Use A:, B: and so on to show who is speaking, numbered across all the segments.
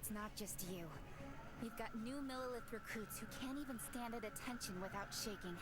A: it's not just you. We've got new Millelith recruits who can't even stand at attention without shaking.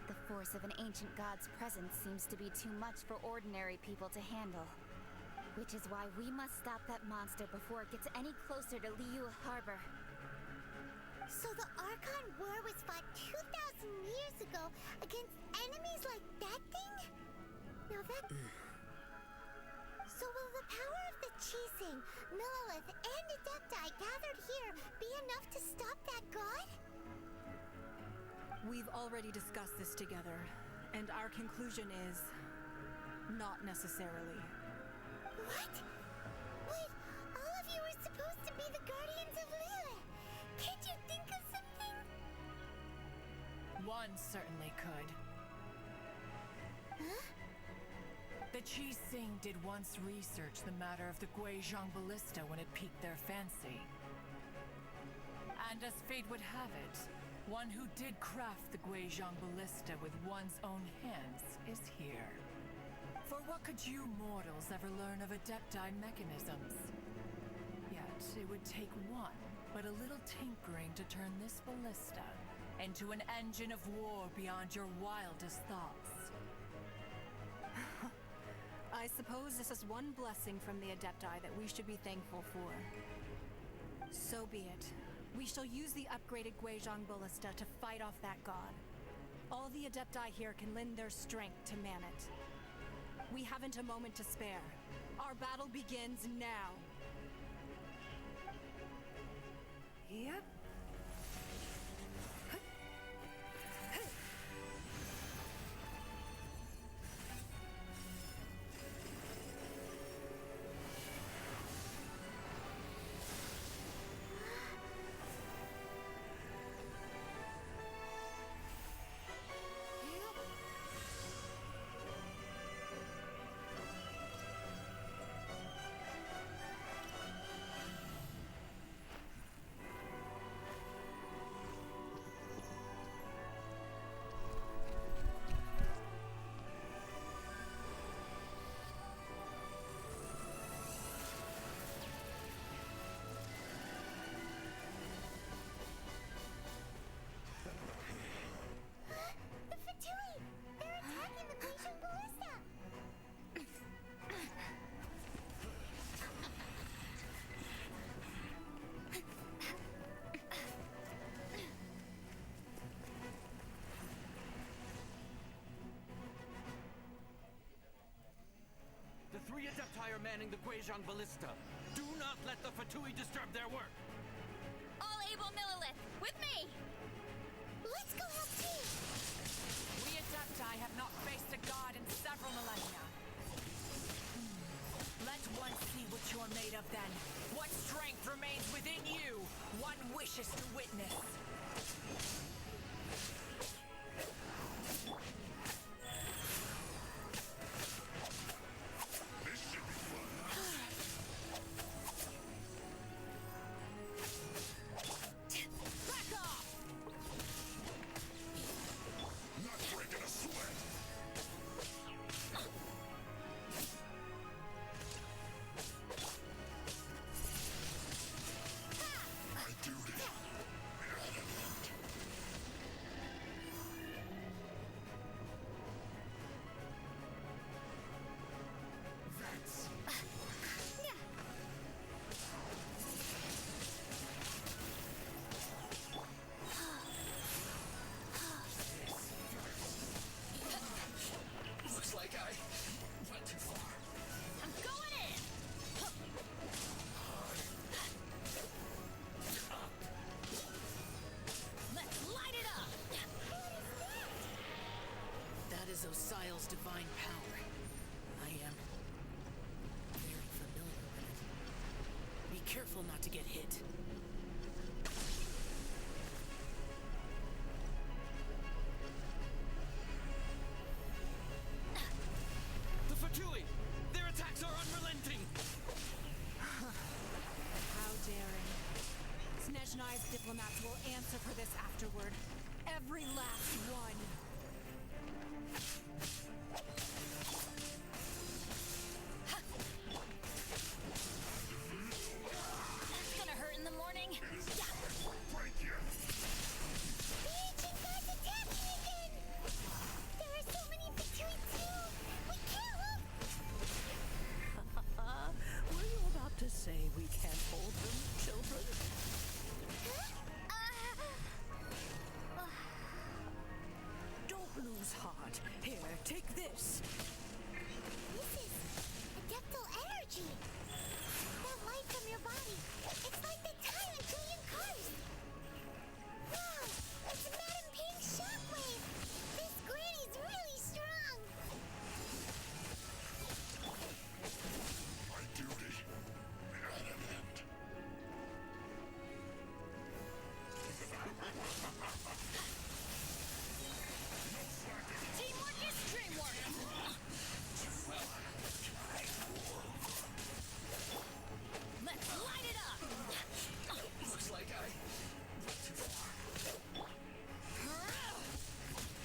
A: The force of an ancient god's presence seems to be too much for ordinary people to handle. Which is why we must stop that monster before it gets any closer to Liyue Harbor.
B: So the Archon War was fought 2,000 years ago against enemies like that thing? Now that... So will the power of the Qixing, Millelith, and Adepti gathered here be enough to stop that god?
C: We've already discussed this together, and our conclusion is... not necessarily.
B: What? Wait, all of you were supposed to be the Guardians of Liyue. Can't you think of something?
D: One certainly could.
B: Huh?
D: The Qixing did once research the matter of the Guizhong Ballista when it piqued their fancy. And as fate would have it, one who did craft the Guizhong Ballista with one's own hands is here. For what could you mortals ever learn of Adepti mechanisms? Yet it would take one, but a little tinkering to turn this ballista into an engine of war beyond your wildest thoughts.
C: I suppose this is one blessing from the Adepti that we should be thankful for. So be it. We shall use the upgraded Guizhong Ballista to fight off that god. All the Adepti here can lend their strength to man it. We haven't a moment to spare. Our battle begins now. Yep.
B: The Fatui! They're attacking the Guizhong Ballista!
E: The three Adepti are manning the Guizhong Ballista. Do not let the Fatui disturb their work!
A: All able Millelith, with me!
B: Let's go help too!
D: We Adepti have not faced a god in several millennia. Let one see what you're made of then. What strength remains within you, one wishes to witness.
F: This should be fun.
D: Back off!
F: Not breaking a sweat. My duty. That's looks like I went too far.
A: I'm going in! Let's light it up!
G: That is Osial's divine power. I am very familiar with it. Be careful not to get hit.
E: The Fatui! Their attacks are unrelenting!
C: How daring. Snezhnai's diplomats will answer for this afterward. Every last one.
A: That's gonna hurt
G: say we can't hold them, children? Don't lose heart. Here, take this.
B: This is adeptal energy. That light from your body. It's like the time in Julian Cars. Wow, it's Madam Pink's shockwave. This granny's really strong.
F: My duty at an end.
C: Teamwork is dreamwork! Let's light it up!
F: Looks like I went too far.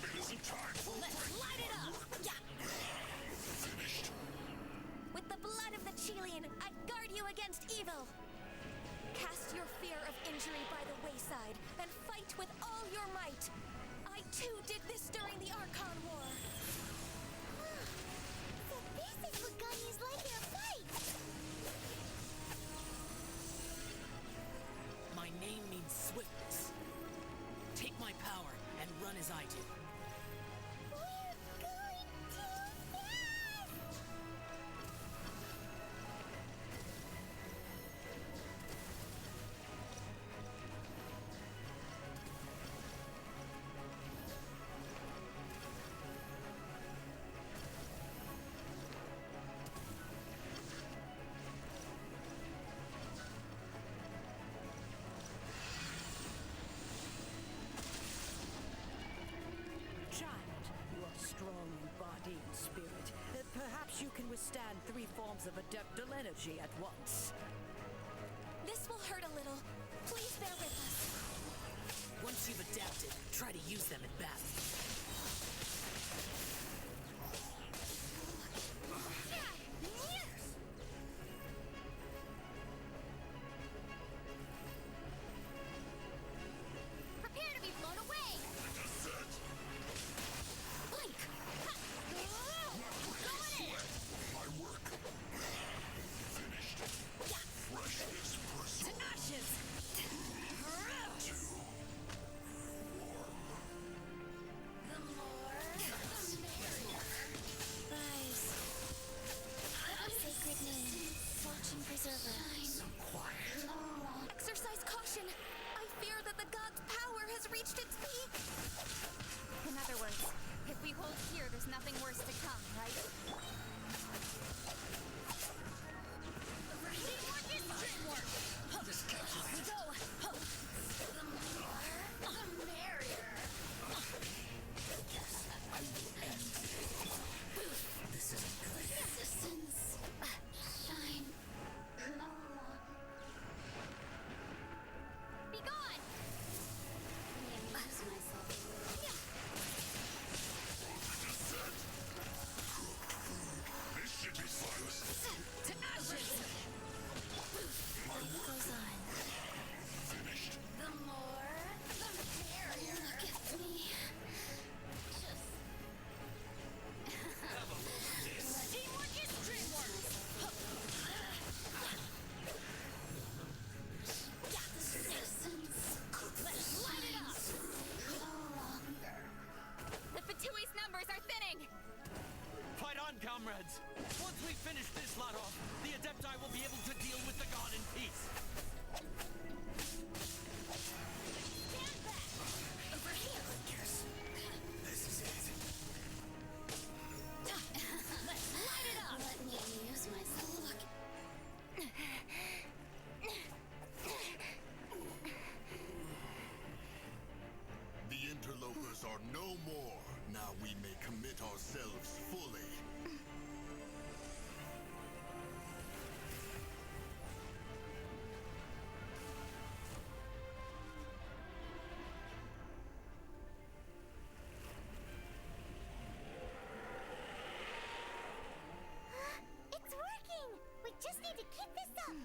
F: It isn't time for
C: Let's light it up! Yeah!
F: finished.
A: With the blood of the Chelian, I guard you against evil. Cast your fear of injury by the wayside and fight with all your might. I too did this during the Archon War.
B: So this is what Ganya's like in a fight.
G: My name means swiftness. Take my power and run as I do.
B: We're going too fast.
H: Child, you are strong in body and spirit. Perhaps you can withstand 3 forms of adeptal energy at once.
A: This will hurt a little. Please bear with us.
G: Once you've adapted, try to use them in battle.
B: Prepare to be blown away.
A: Blink!
F: My work finished. Freshness preserved.
C: Ashes!
A: Rise. Sacred name. Watching preserver. Exercise caution. I fear that the god's power has reached its peak. In other words, if we hold here, there's nothing worse to come, right?
C: Teamwork is dreamwork!
F: This capsule
C: We go!
G: This isn't good.
A: Resistance. Shine.
B: Be gone.
F: This should be fun.
C: To ashes!
F: My work
A: Goes on.
F: finished.
A: The more, the merrier. Look at me. Just
C: Teamwork is dreamwork!
A: resistance.
C: Let's light it up!
A: The Fatui's numbers are thinning.
E: Fight on, comrades! Once we finish this lot off, the Adepti will be able to deal with the god in peace.
A: Stand back. Over here.
F: This is it.
C: Let's light it up!
A: Let me use myself. Look.
F: The interlopers are no more. Now we may commit ourselves fully.
B: It's working. We just need to keep this up.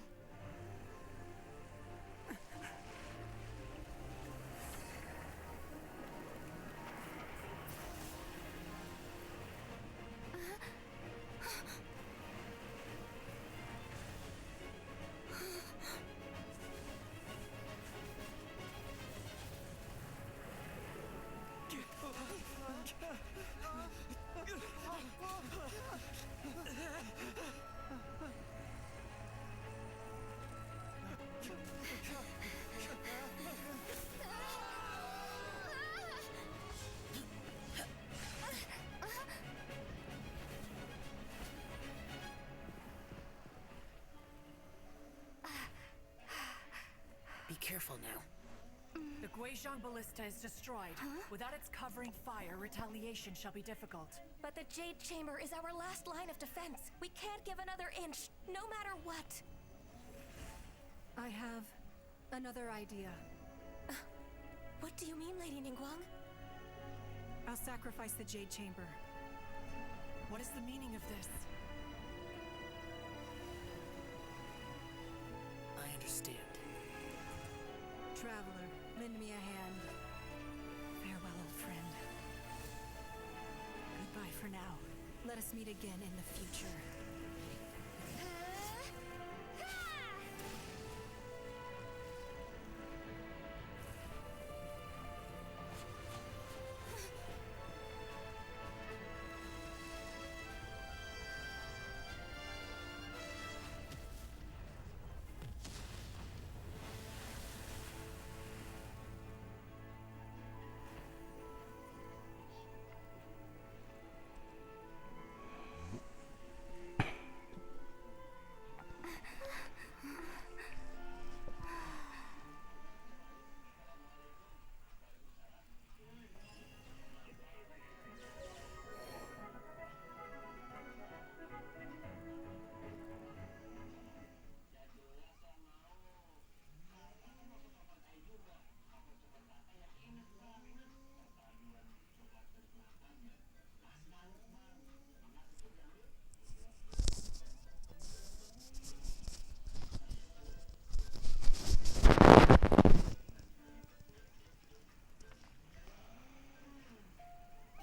G: Be careful now.
D: The Guizhong Ballista is destroyed. Without its covering fire, retaliation shall be difficult.
I: But the Jade Chamber is our last line of defense. We can't give another inch, no matter what.
C: I have another idea.
I: What do you mean, Lady Ningguang?
C: I'll sacrifice the Jade Chamber.
D: What is the meaning of this?
G: I understand.
C: Traveler, lend me a hand. Farewell, old friend. Goodbye for now. Let us meet again in the future.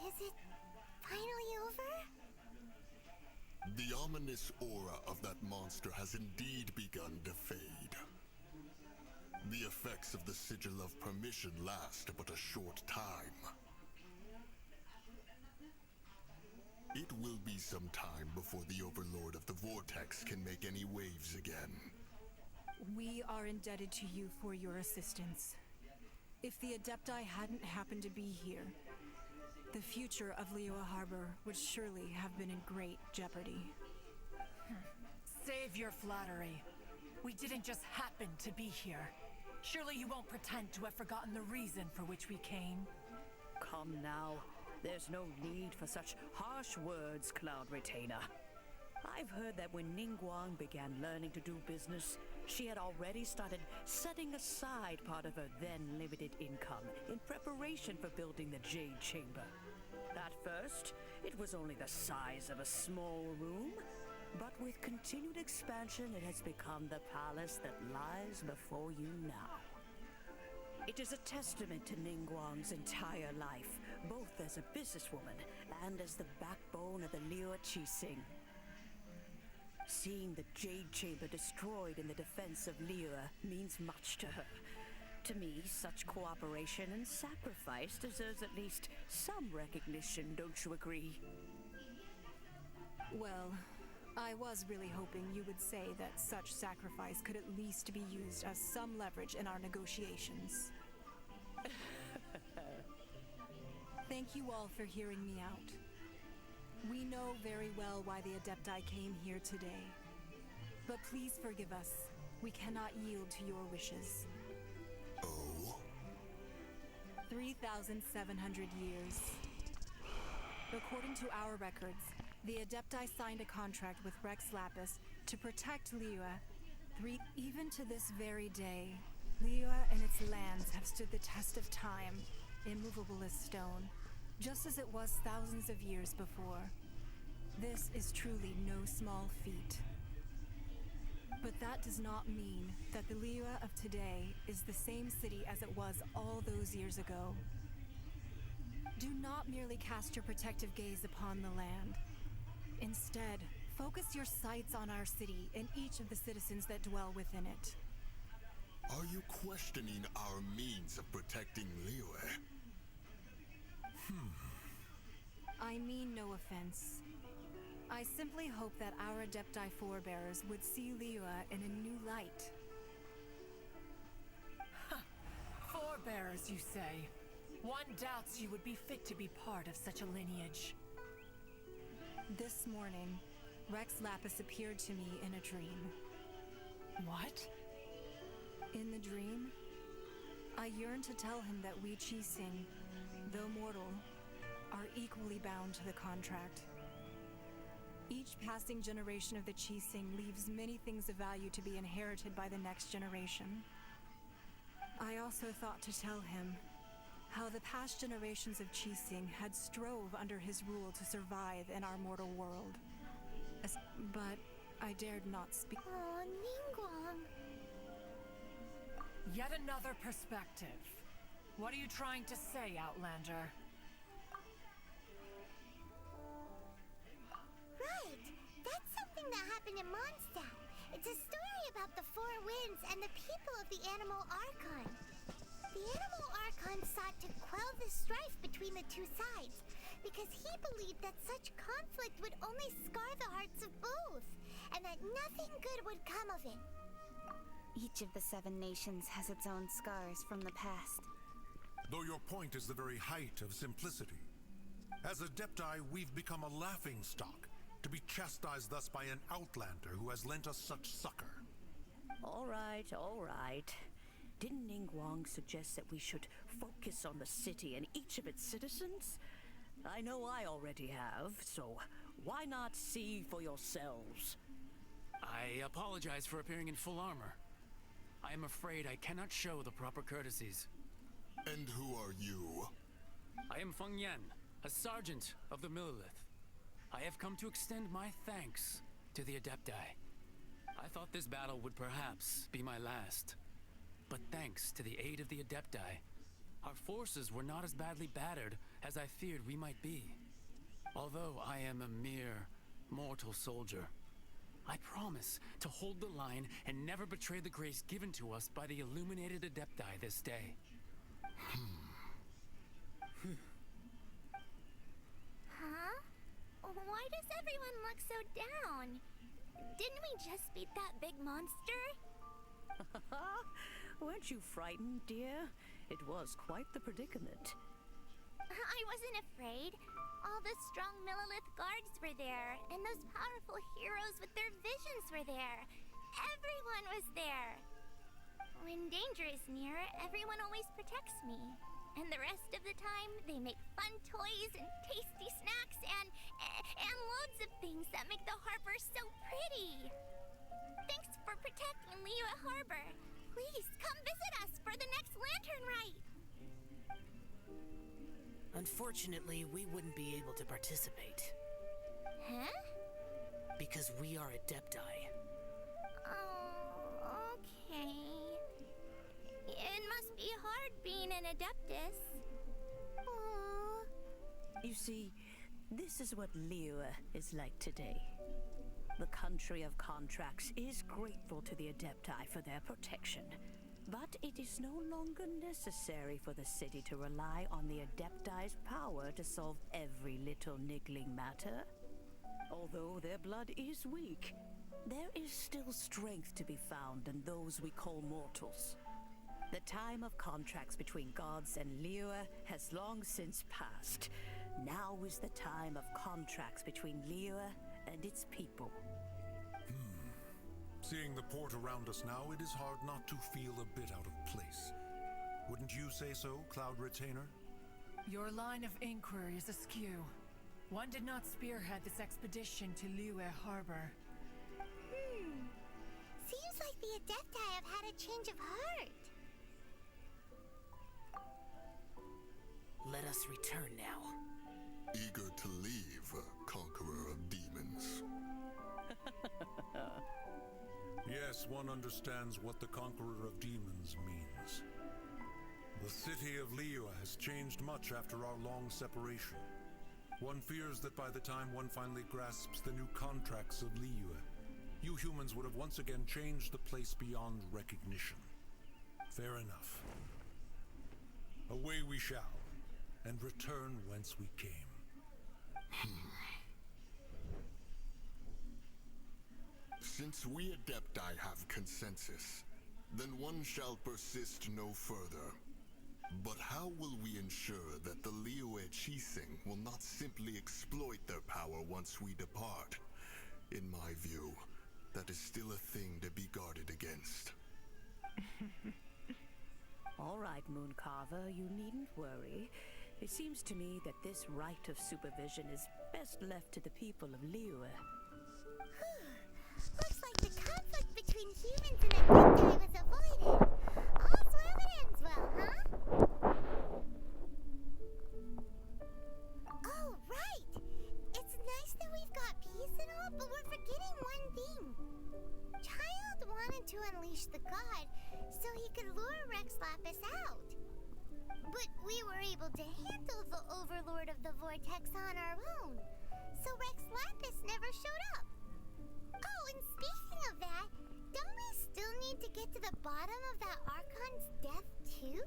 B: Is it finally over?
F: The ominous aura of that monster has indeed begun to fade. The effects of the Sigil of Permission last but a short time. It will be some time before the Overlord of the Vortex can make any waves again.
C: We are indebted to you for your assistance. If the Adepti hadn't happened to be here, the future of Liyue Harbor would surely have been in great jeopardy.
D: Save your flattery. We didn't just happen to be here. Surely you won't pretend to have forgotten the reason for which we came.
H: Come now. There's no need for such harsh words, Cloud Retainer. I've heard that when Ningguang began learning to do business, she had already started setting aside part of her then limited income in preparation for building the Jade Chamber. At first, it was only the size of a small room, but with continued expansion, it has become the palace that lies before you now. It is a testament to Ningguang's entire life, both as a businesswoman and as the backbone of the Liyue Qixing. Seeing the Jade Chamber destroyed in the defense of Liyue means much to her. To me, such cooperation and sacrifice deserves at least some recognition, don't you agree?
C: Well, I was really hoping you would say that such sacrifice could at least be used as some leverage in our negotiations. Thank you all for hearing me out. We know very well why the Adepti came here today. But please forgive us. We cannot yield to your wishes.
F: Oh?
C: 3,700 years. According to our records, the Adepti signed a contract with Rex Lapis to protect Liyue. Even to this very day, Liyue and its lands have stood the test of time, immovable as stone, just as it was thousands of years before. This is truly no small feat. But that does not mean that the Liyue of today is the same city as it was all those years ago. Do not merely cast your protective gaze upon the land. Instead, focus your sights on our city and each of the citizens that dwell within it.
F: Are you questioning our means of protecting Liyue?
C: I mean no offense. I simply hope that our Adepti forebears would see Liyue in a new light.
D: Forebears, you say? One doubts you would be fit to be part of such a lineage.
C: This morning, Rex Lapis appeared to me in a dream.
D: What?
C: In the dream, I yearn to tell him that we Qixing, though mortal, are equally bound to the contract. Each passing generation of the Qixing leaves many things of value to be inherited by the next generation. I also thought to tell him how the past generations of Qixing had strove under his rule to survive in our mortal world. But I dared not speak.
B: Oh, Ningguang.
D: Yet another perspective. What are you trying to say, Outlander?
B: Right! That's something that happened in Mondstadt. It's a story about the Four Winds and the people of the Animal Archon. The Animal Archon sought to quell the strife between the two sides, because he believed that such conflict would only scar the hearts of both, and that nothing good would come of it.
A: Each of the 7 nations has its own scars from the past.
J: Though your point is the very height of simplicity. As Adepti, we've become a laughingstock, to be chastised thus by an outlander who has lent us such succor.
H: All right. Didn't Ningguang suggest that we should focus on the city and each of its citizens? I know I already have, so why not see for yourselves?
E: I apologize for appearing in full armor. I am afraid I cannot show the proper courtesies.
F: And who are you?
E: I am Feng Yan, a sergeant of the Millelith. I have come to extend my thanks to the Adepti. I thought this battle would perhaps be my last. But thanks to the aid of the Adepti, our forces were not as badly battered as I feared we might be. Although I am a mere mortal soldier, I promise to hold the line and never betray the grace given to us by the illuminated Adepti this day.
B: Huh? Why does everyone look so down? Didn't we just beat that big monster?
H: Weren't you frightened, dear? It was quite the predicament.
B: I wasn't afraid. All the strong Millelith guards were there, and those powerful heroes with their visions were there. Everyone was there. When danger is near, everyone always protects me. And the rest of the time, they make fun toys and tasty snacks and loads of things that make the harbor so pretty. Thanks for protecting Liyue Harbor. Please come visit us for the next lantern rite.
G: Unfortunately, we wouldn't be able to participate.
B: Huh?
G: Because we are Adepti.
B: Oh, okay. It must be hard being an Adeptus. Aww.
H: You see, this is what Liyue is like today. The country of contracts is grateful to the Adepti for their protection, but it is no longer necessary for the city to rely on the Adepti's power to solve every little niggling matter. Although their blood is weak, there is still strength to be found in those we call mortals. The time of contracts between gods and Liyue has long since passed. Now is the time of contracts between Liyue and its people.
J: Seeing the port around us now, it is hard not to feel a bit out of place. Wouldn't you say so, Cloud Retainer?
D: Your line of inquiry is askew. One did not spearhead this expedition to Liyue Harbor.
B: Seems like the Adepti have had a change of heart.
G: Let us return now.
F: Eager to leave, Conqueror of Demons.
J: Yes, one understands what the Conqueror of Demons means. The city of Liyue has changed much after our long separation. One fears that by the time one finally grasps the new contracts of Liyue, you humans would have once again changed the place beyond recognition. Fair enough. Away we shall, and return whence we came.
F: Since we Adepti have consensus, then one shall persist no further. But how will we ensure that the Liyue Qixing will not simply exploit their power once we depart? In my view, that is still a thing to be guarded against.
H: All right, Mooncarver, you needn't worry. It seems to me that this right of supervision is best left to the people of Liyue.
B: Looks like the conflict between humans and Adepti was avoided. All's well that ends well, huh? Oh, right! It's nice that we've got peace and all, but we're forgetting one thing. Child wanted to unleash the god so he could lure Rex Lapis out. But we were able to handle the Overlord of the Vortex on our own, so Rex Lapis never showed up. Oh, and speaking of that, don't we still need to get to the bottom of that Archon's death too?